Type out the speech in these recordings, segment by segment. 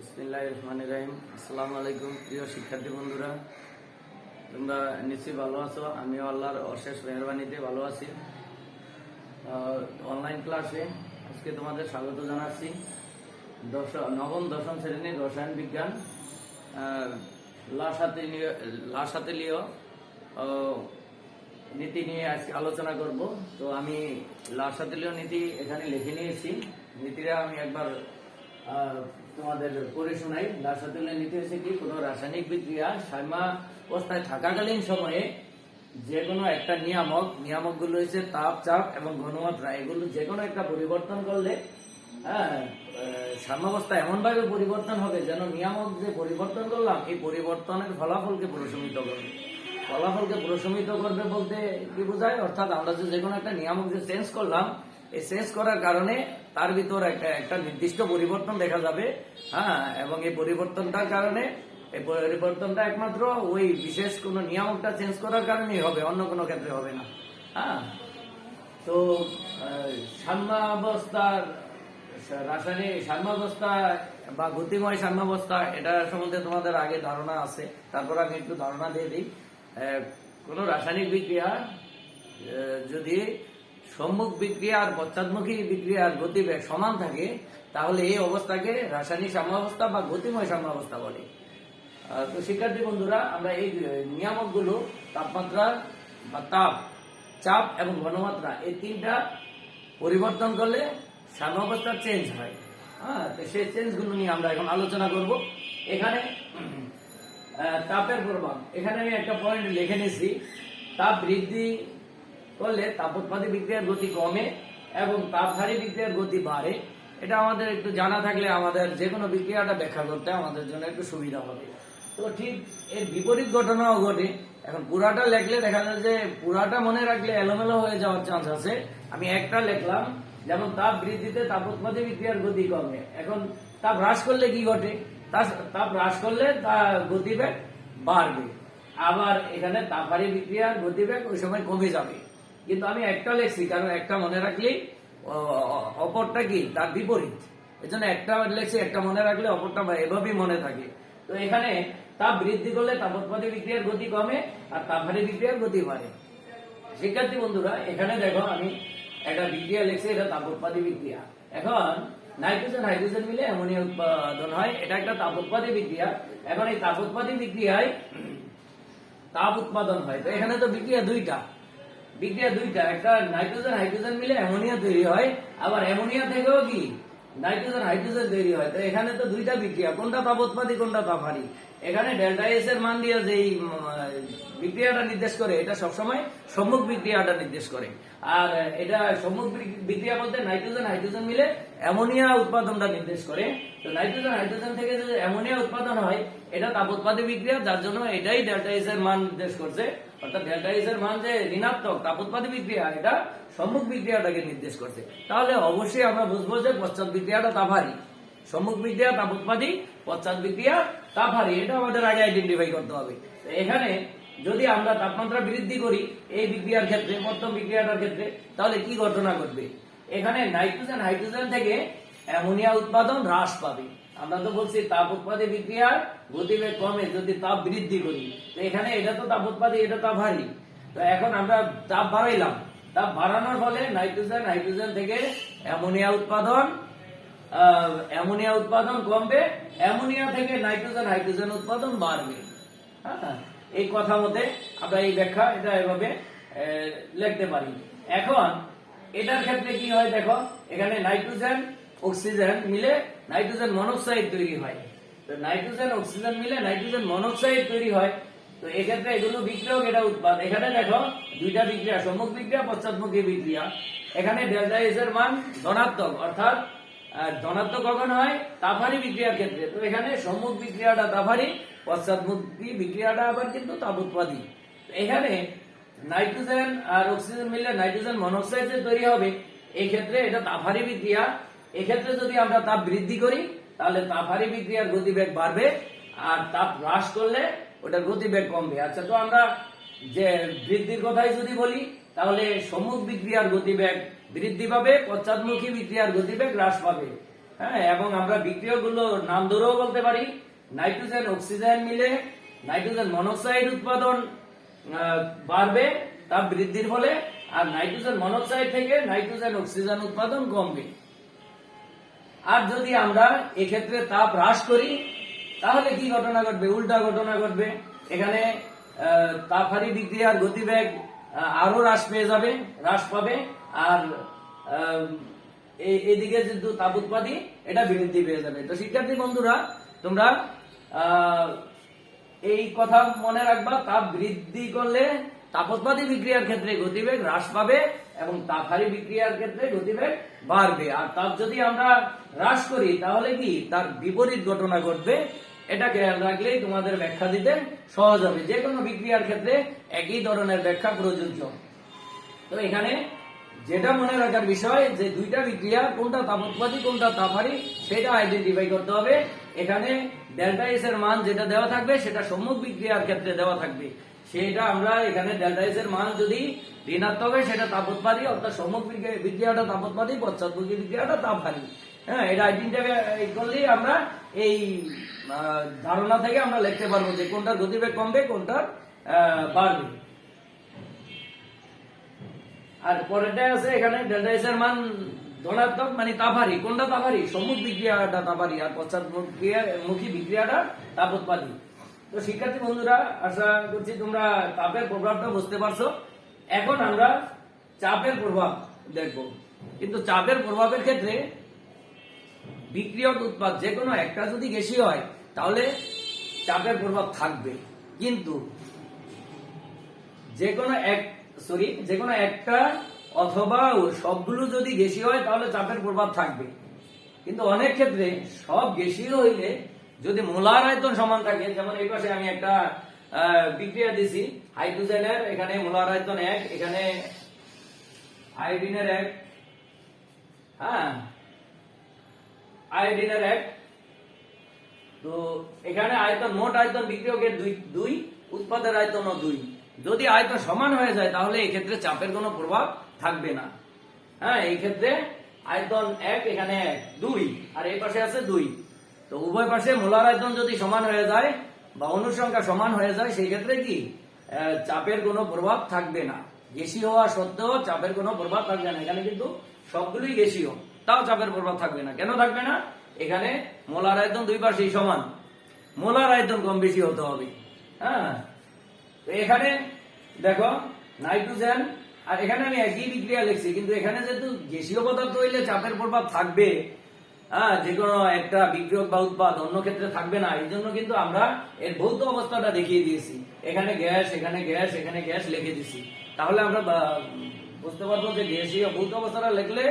বিসমিল্লাহির রহমানির রহিম। আসসালামু আলাইকুম প্রিয় শিক্ষার্থী বন্ধুরা, তোমরা নিশ্চয়ই ভালো আছো। আমিও আল্লাহর অশেষ মেহরবানিতে ভালো আছি। অনলাইন ক্লাসে আজকে তোমাদের স্বাগত জানাচ্ছি। নবম দশম শ্রেণীর রসায়ন বিজ্ঞান লাসাতেলীয় নীতি নিয়ে আজকে আলোচনা করব। তো আমি লাসাতেলীয় নীতি এখানে লিখে নিয়েছি। নীতিটা আমি একবার তোমাদের পড়ে শোনাই। লাসাতেলীয় নীতি হচ্ছে কি, কোনো রাসায়নিক বিক্রিয়া সাম্যাবস্থায় থাকাকালীন সময়ে যে কোনো একটা নিয়ামকগুলো হচ্ছে তাপ, চাপ এবং ঘনমাত্রা, এগুলো যে কোনো একটা পরিবর্তন করলে সাম্যাবস্থা এমন ভাবে পরিবর্তন হবে যেন নিয়ামক যে পরিবর্তন করলাম এই পরিবর্তনের ফলাফলকে প্রশমিত করবে। ফলাফলকে প্রশমিত করবে বলতে কি বোঝায়? অর্থাৎ আমরা যে কোনো একটা নিয়ামক যে চেঞ্জ করলাম, এই চেঞ্জ করার কারণে তার ভিতর একটা নির্দিষ্ট পরিবর্তন দেখা যাবে। এবং এই পরিবর্তনটার কারণে এই পরিবর্তনটা একমাত্র ওই বিশেষ কোনো নিয়ামকটা চেঞ্জ করার কারণেই হবে, অন্য কোনো ক্ষেত্রে হবে না। তো সাম্যাবস্থার রাসায়নিক সাম্যাবস্থা বা গতিময় সাম্যাবস্থা, এটা সম্বন্ধে তোমাদের আগে ধারণা আছে, তারপর আমি একটু ধারণা দিয়ে দিই। কোন রাসায়নিক বিক্রিয়া যদি সম্মুখ বিক্রিয়া আর পশ্চাৎমুখী বিক্রিয়ার গতিবেগ সমান থাকে তাহলে এই অবস্থাকে রাসায়নিক সাম্যাবস্থা বা গতিময় সাম্যাবস্থা বলে। তো শিক্ষার্থী বন্ধুরা, আমরা এই নিয়ামকগুলো তাপমাত্রা বা তাপ, চাপ এবং ঘনমাত্রা, এই তিনটা পরিবর্তন করলে সাম্যাবস্থা চেঞ্জ হয়। তো সেই চেঞ্জগুলো নিয়ে আমরা এখন আলোচনা করব। এখানে তাপের প্রভাব, এখানে আমি একটা পয়েন্ট লিখে নিয়েছি। তাপ বৃদ্ধি করলে তাপোৎপাদী বিক্রিয়ার গতি কমে এবং তাপহারী বিক্রিয়ার গতি বাড়ে। এটা আমাদের একটু জানা থাকলে আমাদের যে কোনো বিক্রিয়াটা ব্যাখ্যা করতে আমাদের জন্য একটু সুবিধা হবে। তো ঠিক এর বিপরীত ঘটনাও ঘটে। এখন পুরাটা লেখলে দেখা যায় যে পুরাটা মনে রাখলে এলোমেলো হয়ে যাওয়ার চান্স আছে। আমি একটা লিখলাম, যেমন তাপ বৃদ্ধিতে তাপোৎপাদী বিক্রিয়ার গতি কমে। এখন তাপ হ্রাস করলে কি ঘটে? তাপ হ্রাস করলে তার গতিবেগ বাড়বে। আবার এখানে তাপহারী বিক্রিয়ার গতিবেগ ওই সময় কমে যাবে। কিন্তু আমি একটা লেখছি কারণ একটা মনে রাখলেই অপরটা কি তার বিপরীত, এই জন্য একটা লেখছি। একটা মনে রাখলে অপরটা এভাবেই মনে থাকে। তো এখানে তাপ বৃদ্ধি করলে তাপোৎপাদী বিক্রিয়ার গতি কমে আর তাপহারী বিক্রিয়ার গতি বাড়ে। শিক্ষার্থী বন্ধুরা, এখানে দেখো আমি একটা বিক্রিয়া লিখছি, এটা তাপোৎপাদী বিক্রিয়া। এখন নাইট্রোজেন হাইড্রোজেন মিলে অ্যামোনিয়া উৎপাদন হয়, এটা একটা তাপোৎপাদী বিক্রিয়া। এখন এই তাপোৎপাদী বিক্রিয়ায় তাপ উৎপাদন হয়। তো এখানে তো বিক্রিয়া দুইটা, একটা নাইট্রোজেন হাইড্রোজেন মিলে অ্যামোনিয়া তৈরি হয়, আবার অ্যামোনিয়া থেকেও কি নাইট্রোজেন হাইড্রোজেন তৈরি হয়। তো এখানে তো দুইটা বিক্রিয়া, কোনটা তাপোৎপাদী কোনটা তাপহারী। এখানে ডেল্টা এস এর মান দিয়ে যে বিক্রিয়াটা নির্দেশ করে এটা সবসময় সম্মুখ বিক্রিয়াটা নির্দেশ করে। আর এটা সম্মুখ বিক্রিয়া বলতে নাইট্রোজেন হাইড্রোজেন মিলে অ্যামোনিয়া উৎপাদনটা নির্দেশ করে। তো নাইট্রোজেন হাইড্রোজেন থেকে যদি অ্যামোনিয়া উৎপাদন হয় এটা তাপোৎপাদী বিক্রিয়া, যার জন্য এটাই ডেল্টা এস এর মান নির্দেশ করছে। অর্থাৎ ডেল্টা এস এর মান যে ঋণাত্মক তাপোৎপাদী বিক্রিয়া, এটা সম্মুখ বিক্রিয়াটাকে নির্দেশ করছে। তাহলে অবশ্যই আমরা বুঝবো যে পশ্চাৎ বিক্রিয়াটা তাপহারী। সম্মুখ বিক্রিয়া তাপোৎপাদী, পশ্চাৎ বিক্রিয়া তাপহারী, এটা আমাদের আগে আইডেন্টিফাই করতে হবে। এখানে যদি আমরা তাপমাত্রা বৃদ্ধি করি এই বিক্রিয়ার ক্ষেত্রে, প্রথম বিক্রিয়াটার ক্ষেত্রে, তাহলে কি ঘটনা ঘটবে? এখানে নাইট্রোজেন হাইড্রোজেন থেকে অ্যামোনিয়া উৎপাদন হ্রাস পাবে। আমরা তো বলছি তাপ উৎপাদী বিক্রিয়ার গতিবেগ কমে যদি তাপ বৃদ্ধি করি। তো এখানে এটা তো তাপ উৎপাদী, এটা তাপহারী। তো এখন আমরা তাপ বাড়াইলাম, তাপ বাড়ানোর ফলে নাইট্রোজেন হাইড্রোজেন থেকে অ্যামোনিয়া উৎপাদন কমবে, অ্যামোনিয়া থেকে নাইট্রোজেন হাইড্রোজেন উৎপাদন বাড়বে। এই কথা মতে আমরা এই ব্যাখ্যা এটা এভাবে লিখতে পারি। এখন এটার ক্ষেত্রে কি হয় দেখো, এখানে নাইট্রোজেন অক্সিজেন মিলে নাইট্রোজেন মনোক্সাইড তৈরি হয়। তো নাইট্রোজেন অক্সিজেন মিলে নাইট্রোজেন মনোক্সাইড তৈরি হয়। তো এক্ষেত্রে এগুলো বিক্রিয়ক, এটা উৎপাদ। এখানে দেখো দুইটা বিক্রিয়া, সম্মুখ বিক্রিয়া পশ্চাৎমুখী বিক্রিয়া। এখানে ডেল্টা এস এর মান ধনাত্মক, অর্থাৎ ধনাত্মক কখন হয়? তাপহারী বিক্রিয়ার ক্ষেত্রে। তো এখানে সম্মুখ বিক্রিয়াটা তাপহারী, পশ্চাৎমুখী বিক্রিয়াটা আবার কিন্তু তাপ উৎপাদী। এখানে নাইট্রোজেন আর অক্সিজেন মিলে নাইট্রোজেন মনোক্সাইড যে তৈরি হবে, এই ক্ষেত্রে এটা তাপহারী বিক্রিয়া। এক্ষেত্রে যদি আমরা তাপ বৃদ্ধি করি তাহলে তাপহারী বিক্রিয়ার গতিবেগ বাড়বে, আর তাপ হ্রাস করলে ওটার গতিবেগ কমবে। আচ্ছা, তো আমরা যে বৃদ্ধির কথাই যদি বলি তাহলে সম্মুখ বিক্রিয়ার গতিবেগ বৃদ্ধি পাবে, পশ্চাৎমুখী বিক্রিয়ার গতিবেগ হ্রাস পাবে। হ্যাঁ, এবং আমরা বিক্রিয়ক গুলো নাম ধরেও বলতে পারি। নাইট্রোজেন অক্সিজেন মিলে নাইট্রোজেন মনোক্সাইড উৎপাদন বাড়বে তাপ বৃদ্ধির ফলে, আর নাইট্রোজেন মনোক্সাইড থেকে নাইট্রোজেন অক্সিজেন উৎপাদন কমবে। আর যদি আমরা এক্ষেত্রে তাপ হ্রাস করি তাহলে কি ঘটনা ঘটবে? উল্টা ঘটনা ঘটবে। এখানে তাপহারী বিক্রিয়ার গতিবেগ আরো হ্রাস পাবে, আর এদিকে যেহেতু তাপ উৎপাদী এটা বৃদ্ধি পেয়ে যাবে। তো শিক্ষার্থী বন্ধুরা, তোমরা এই কথা মনে রাখবা, তাপ বৃদ্ধি করলে তাপোৎপাদী বিক্রিয়ার ক্ষেত্রে গতিবেগ হ্রাস পাবে এবং তাপহারী বিক্রিয়ার ক্ষেত্রে গতিবেগ বাড়বে। আর তাপ যদি আমরা হ্রাস করি তাহলে কি তার বিপরীত ঘটনা ঘটবে। এটা খেয়াল রাখলেই তোমাদের ব্যাখ্যা দিতে সহজ হবে। যে কোনো বিক্রিয়ার ক্ষেত্রে একই ধরনের ব্যাখ্যা প্রযোজ্য। তো এখানে যেটা মনে রাখার বিষয় যে দুইটা বিক্রিয়া কোনটা তাপোৎপাদী কোনটা তাপহারী সেটা আইডেন্টিফাই করতে হবে। এখানে ডেল্টা এস এর মান যেটা দেওয়া থাকবে সেটা সম্মুখ বিক্রিয়ার ক্ষেত্রে দেওয়া থাকবে। সেটা আমরা এখানে ডেল্টা এস এর মান যদি ঋণাত্মক হয় সেটা তাপোৎপাদী, অর্থাৎ সম্মুখ বিক্রিয়াটা তাপোৎপাদী, পশ্চাৎমুখী বিক্রিয়াটা তাপহারী। হ্যাঁ, এটা আইডেন্টিফাই করলেই আমরা এই ধারণা থেকে আমরা লিখতে পারবো যে কোনটার গতিবেগ কমবে কোনটার বাড়বে। আর পরেরটা আছে এখানে ডেল্টা এস এর মান ধনাত্মক, মানে তাপহারী। কোনটা তাপহারী? সম্মুখ বিক্রিয়াটা তাপহারী আর পশ্চাৎমুখী বিক্রিয়াটা তাপোৎপাদী। তো শিক্ষার্থী বন্ধুরা, আশা করছি তোমরা তাপের প্রভাবটা বুঝতে পারছো। এখন আমরা চাপের প্রভাব দেখব। কিন্তু চাপের প্রভাবের ক্ষেত্রে বিক্রিয়ক উৎপাদ যে কোনো একটা যদি গ্যাসীয় হয় তাহলে চাপের প্রভাব থাকবে, কিন্তু যে কোনো একটা অথবা সবগুলো যদি গ্যাসীয় হয় তাহলে চাপের প্রভাব থাকবে। কিন্তু অনেক ক্ষেত্রে সব গ্যাসীয় হইলে যদি মোলার আয়তন সমান থাকে, যেমন এই পাশে আমি একটা বিক্রিয়া দিছি হাইড্রোজেনের, এখানে মোলার আয়তন 1, এখানে আয়োডিনের 1, হ্যাঁ আয়োডিনের 1, তো এখানে আয়তন মোট আয়তন বিক্রিয়কের 2, উৎপাদের আয়তনও 2। যদি আয়তন সমান হয়ে যায় তাহলে এই ক্ষেত্রে চাপের কোনো প্রভাব থাকবে না। হ্যাঁ, এই ক্ষেত্রে আয়তন 1, এখানে 2 আর এই পাশে আছে 2। তো উভয় পাশে মোলার আয়তন যদি সমান হয়ে যায় বা অণুর সংখ্যা সমান হয়ে যায় সেই ক্ষেত্রে কি চাপের কোনো প্রভাব থাকবে না। গ্যাসীয় হওয়া সত্ত্বেও চাপের কোনো প্রভাব থাকবে না। এখানে কিন্তু সবগুলোই গ্যাসীয়, তাও চাপের প্রভাব থাকবে না। কেন থাকবে না? এখানে মোলার আয়তন দুই পাশেই সমান, মোলার আয়তন কম বেশি হতে হবে। হ্যাঁ, তো এখানে দেখো নাইট্রোজেন, আর এখানে আমি একই বিক্রিয়া লিখছি, কিন্তু এখানে যেহেতু গ্যাসীয় পদার্থ হইলে চাপের প্রভাব থাকবে, হ্যাঁ, যে কোনো একটা বিক্রিয়ক বা উৎপাদ, অন্য ক্ষেত্রে থাকবে না। এই জন্য কিন্তু আমরা এর ভৌত অবস্থাটা দেখিয়ে দিয়েছি। এখানে গ্যাস, এখানে গ্যাস, এখানে গ্যাস লিখে দিছি। তাহলে আমরা বুঝতে পারবো যে গ্যাসীয় ভৌত অবস্থাটা লিখলে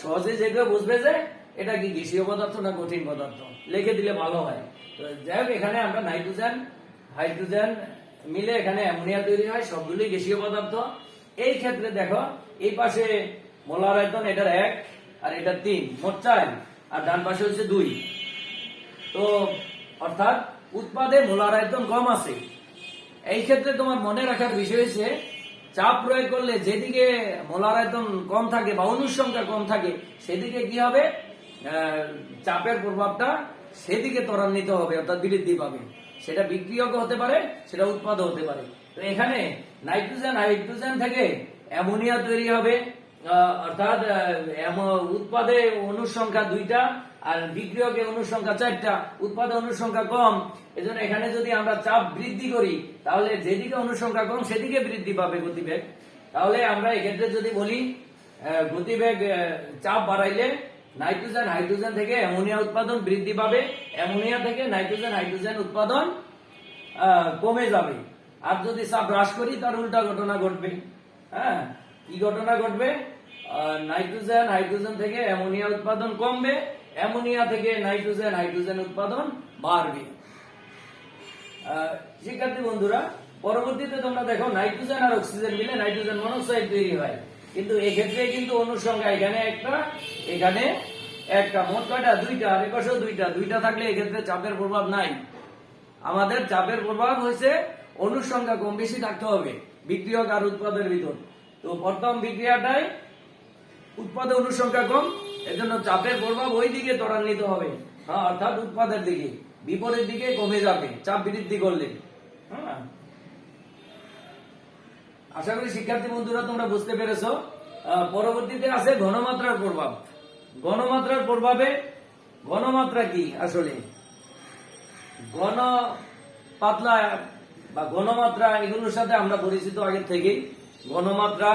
সহজে যে কেউ বুঝবে যে এটা কি গ্যাসীয় পদার্থ না কঠিন পদার্থ, লিখে দিলে ভালো হয়। তো যাই হোক, এখানে আমরা নাইট্রোজেন হাইড্রোজেন মিলে এখানে অ্যামোনিয়া তৈরি হয়, সবগুলোই গ্যাসীয় পদার্থ। এই ক্ষেত্রে দেখো এই পাশে মোলার আয়তন এটার 1 আর এটার 3, মোট 4, আর ডান পাশে হচ্ছে 2। তো অর্থাৎ উৎপাদে মোলার আয়তন কম আছে। এই ক্ষেত্রে তোমার মনে রাখার বিষয় হচ্ছে চাপ প্রয়োগ করলে যেদিকে মোলার আয়তন কম থাকে বা অণুর সংখ্যা কম থাকে সেদিকে কি হবে, চাপের প্রভাবটা সেদিকে ত্বরান্বিত হবে, অর্থাৎ বৃদ্ধি পাবে। সেটা বিক্রিয়ক হতে পারে, সেটা উৎপাদ হতে পারে। তো এখানে নাইট্রোজেন হাইড্রোজেন থেকে অ্যামোনিয়া তৈরি হবে, অর্থাৎ উৎপাদে অণুর সংখ্যা 2টা আর বিক্রিয়কে অণুর সংখ্যা 4টা, উৎপাদে অণুর সংখ্যা কম। এজন্য এখানে যদি আমরা চাপ বৃদ্ধি করি তাহলে যেদিকে অণুর সংখ্যা কম সেদিকে বৃদ্ধি পাবে গতিবেগ। তাহলে আমরা এক্ষেত্রে যদি বলি গতিবেগ চাপ বাড়াইলে নাইট্রোজেন হাইড্রোজেন থেকে অ্যামোনিয়া উৎপাদন বৃদ্ধি পাবে, অ্যামোনিয়া থেকে নাইট্রোজেন হাইড্রোজেন উৎপাদন কমে যাবে। আর যদি চাপ হ্রাস করি তার উল্টা ঘটনা ঘটবে। হ্যাঁ, কি ঘটনা ঘটবে? নাইট্রোজেন হাইড্রোজেন থেকে অ্যামোনিয়া উৎপাদন কমবে, অ্যামোনিয়া থেকে নাইট্রোজেন হাইড্রোজেন উৎপাদন বাড়বে। শিক্ষার্থী বন্ধুরা, পরবর্তীতে তোমরা দেখো নাইট্রোজেন আর অক্সিজেন মিলে নাইট্রোজেন মনোক্সাইড তৈরি হয়। কিন্তু এক্ষেত্রে কিন্তু অণুর সংখ্যা এখানে একটা, এখানে একটা, মোট কয়টা? 2টা, আর এপাশেও 2টা থাকলে এক্ষেত্রে চাপের প্রভাব নাই। আমাদের চাপের প্রভাব হয়েছে অণুর সংখ্যা কম বেশি থাকতে হবে বিক্রিয়ক আর উৎপাদের ভিতর। তো প্রথম বিক্রিয়াটায় উৎপাদে অণুর সংখ্যা কম, এজন্য চাপের প্রভাব ওই দিকে ত্বরান্বিত হবে, হ্যাঁ, অর্থাৎ উৎপাদের দিকে, বিপরীত দিকে কমে যাবে চাপ বৃদ্ধি করলে। হ্যাঁ, আশা করি শিক্ষার্থী বন্ধুরা তোমরা বুঝতে পেরেছো। পরবর্তীতে আছে ঘনমাত্রার প্রভাব। ঘনমাত্রার প্রভাবে, ঘনমাত্রা কি আসলে, ঘন পাতলা বা ঘনমাত্রা এগুলোর সাথে আমরা পরিচিত আগে থেকেই। ঘনমাত্রা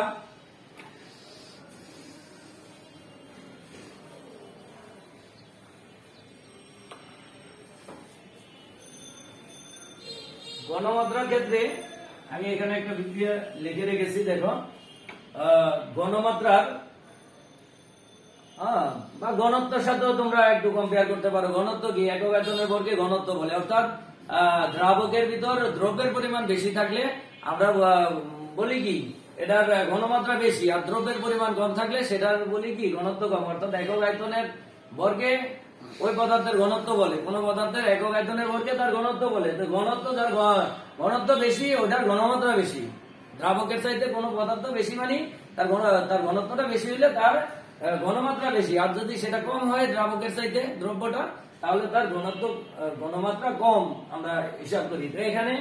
ঘনমাত্রার ক্ষেত্রে আমি এখানে একটা বিক্রিয়া লিখে রেখেছি, দেখো। ঘনমাত্রার বা ঘনত্বের সাথেও তোমরা একটু কম্পেয়ার করতে পারো। ঘনত্ব কি, একক আয়তনের বর্গে ঘনত্ব বলে, অর্থাৎ দ্রাবকের ভিতর দ্রব্যের পরিমাণ বেশি থাকলে আমরা বলি কি এটার ঘনমাত্রা বেশি, আর দ্রব্যের পরিমাণ কম থাকলে সেটার বলি কি ঘনত্ব কম। অর্থাৎ একক আয়তনের বর্গে ওই পদার্থের ঘনত্ব বলে, কোন পদার্থের একক আয়তনের বর্গে তার ঘনত্ব বলে। তো ঘনত্ব, যার ঘনত্ব বেশি ওটার ঘনমাত্রা বেশি। দ্রাবকের চাইতে কোন পদার্থ বেশি মানে তার ঘনত্বটা বেশি হইলে তার ঘনমাত্রা বেশি, আর যদি সেটা কম হয় দ্রাবকের চাইতে দ্রব্যটা, তাহলে তার ঘনমাত্রা কম আমরা হিসাব করি। তো এখানে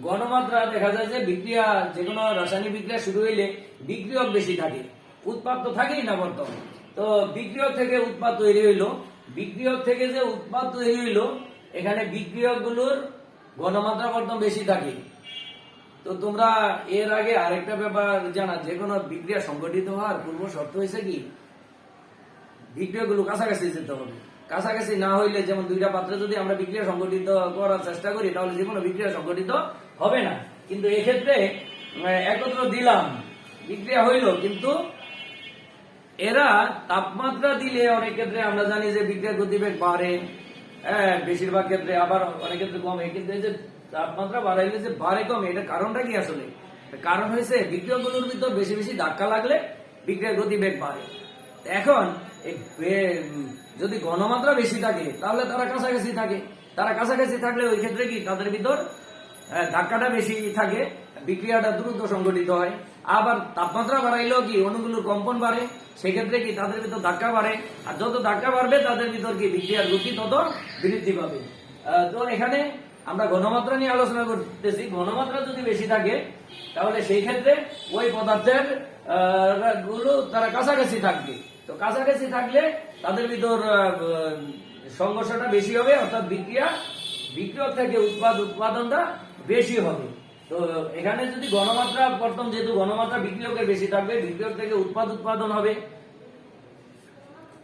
ঘনমাত্রা দেখা যায় যে বিক্রিয়া, যে কোনো রাসায়নিক বিক্রিয়া শুরু হইলে বিক্রিয়ক বেশি থাকে, উৎপাদ তো থাকেই না বর্তমানে। তো বিক্রিয়ক থেকে উৎপাদ তৈরি হইলো, বিক্রিয়ক থেকে যে উৎপাদ তৈরি হইলো, এখানে বিক্রিয়ক গুলোর ঘনমাত্রা বর্তমান বেশি থাকে। তো তোমরা এর আগে আরেকটা ব্যাপার জানা, যে কোনো বিক্রিয়া সংগঠিত হওয়ার পূর্ব শর্ত হয়েছে কি বিক্রিয়াগুলো কাছাকাছি যেতে হবে। কাছাকাছি না হইলে, যেমন দুইটা পাত্রে যদি আমরা বিক্রিয়া সংগঠিত করার চেষ্টা করি, তাহলে যে কোনো বিক্রিয়া সংগঠিত হবে না। কিন্তু এক্ষেত্রে একত্র দিলাম, বিক্রিয়া হইল, কিন্তু এরা তাপমাত্রা দিলে অনেক ক্ষেত্রে আমরা জানি যে বিক্রিয়ার গতিবেগ বাড়ে, বেশিরভাগ ক্ষেত্রে, আবার অনেক ক্ষেত্রে কমে। কিন্তু এই যে তাপমাত্রা বাড়াইলে যে বাড়ে কমে, এটা কারণটা কি আসলে? কারণ হয়েছে বিক্রিয়াগুলোর ভিতর বেশি বেশি ধাক্কা লাগলে বিক্রিয়ার গতিবেগ বাড়ে। এখন যদি ঘনমাত্রা বেশি থাকে তাহলে তারা কাছাকাছি থাকে, তারা কাছাকাছি থাকলে ওই ক্ষেত্রে কি তাদের ভিতর ধাক্কাটা বেশি থাকে, বিক্রিয়াটা দ্রুত সংঘটিত হয়। আবার তাপমাত্রা বাড়াইলেও কি অণুগুলোর কম্পন বাড়ে, সেক্ষেত্রে কি তাদের ভিতর ধাক্কা বাড়ে, আর যত ধাক্কা বাড়বে তাদের ভিতর কি বিক্রিয়ার গতি তত বৃদ্ধি পাবে। তো এখানে আমরা ঘনমাত্রা নিয়ে আলোচনা করতেছি। ঘনমাত্রা যদি বেশি থাকে তাহলে সেই ক্ষেত্রে ওই পদার্থের গুলো তারা কাছাকাছি থাকবে। তো কাছাকাছি থাকলে তাদের ভিতর সংঘর্ষটা বেশি হবে, অর্থাৎ বিক্রিয়ক থেকে উৎপাদনটা বেশি হবে। তো এখানে যদি ঘনমাত্রা, প্রথম যেহেতু ঘনমাত্রা বিক্রিয়কের বেশি থাকবে, বিক্রিয়ক থেকে উৎপাদন হবে।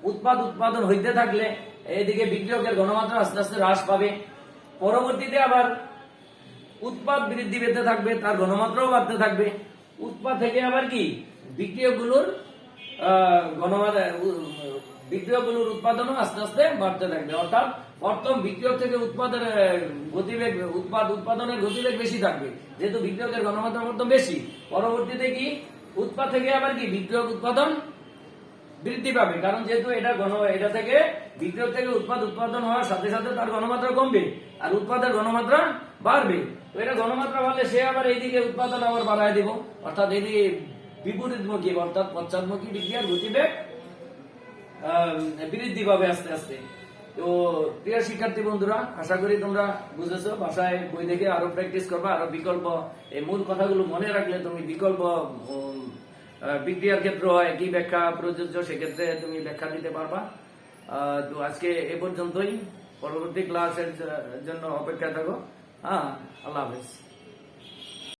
উৎপাদন হইতে থাকলে এদিকে বিক্রিয়কের ঘনমাত্রা আস্তে আস্তে হ্রাস পাবে। পরবর্তীতে আবার উৎপাদ বৃদ্ধি পেতে থাকবে, তার ঘনমাত্রাও বাড়তে থাকবে। উৎপাদ থেকে আবার কি বিক্রিয়কগুলোর বিক্রিয়কগুলোর উৎপাদনও আস্তে আস্তে বাড়তে থাকবে। অর্থাৎ প্রথম বিক্রিয়ক থেকে উৎপাদনের গতিবেগ বেশি থাকবে, যেহেতু বিক্রিয়কের ঘনমাত্রা প্রথম বেশি। পরবর্তীতে কি উৎপাদ থেকে আবার কি বিক্রিয়ক উৎপাদন বৃদ্ধি পাবে, কারণ যেহেতু এটা থেকে বিক্রিয়ক থেকে উৎপাদন হওয়ার সাথে সাথে তার ঘনমাত্রা কমবে আর উৎপাদের ঘনমাত্রা বাড়বে। তো এটা ঘনমাত্রা বাড়লে সে আবার এইদিকে উৎপাদন আবার বাড়ায় দিব, অর্থাৎ এইদিকে বিপরীতমুখী অর্থাৎ পশ্চাৎমুখী বিক্রিয়ার গতিবেগ বৃদ্ধি পাবে আস্তে আস্তে। তো প্রিয় শিক্ষার্থী বন্ধুরা, আশা করি তোমরা বুঝেছো। বাসায় বই দেখে আরো প্র্যাকটিস করবা, আরো বিকল্প এই মূল কথাগুলো মনে রাখলে তুমি বিকল্প বিক্রিয়ার ক্ষেত্রে একই ব্যাখ্যা প্রযোজ্য, সেক্ষেত্রে তুমি ব্যাখ্যা দিতে পারবা। তো আজকে এ পর্যন্তই, পরবর্তী ক্লাসের জন্য অপেক্ষা থাকো। আল্লাহ হাফেজ।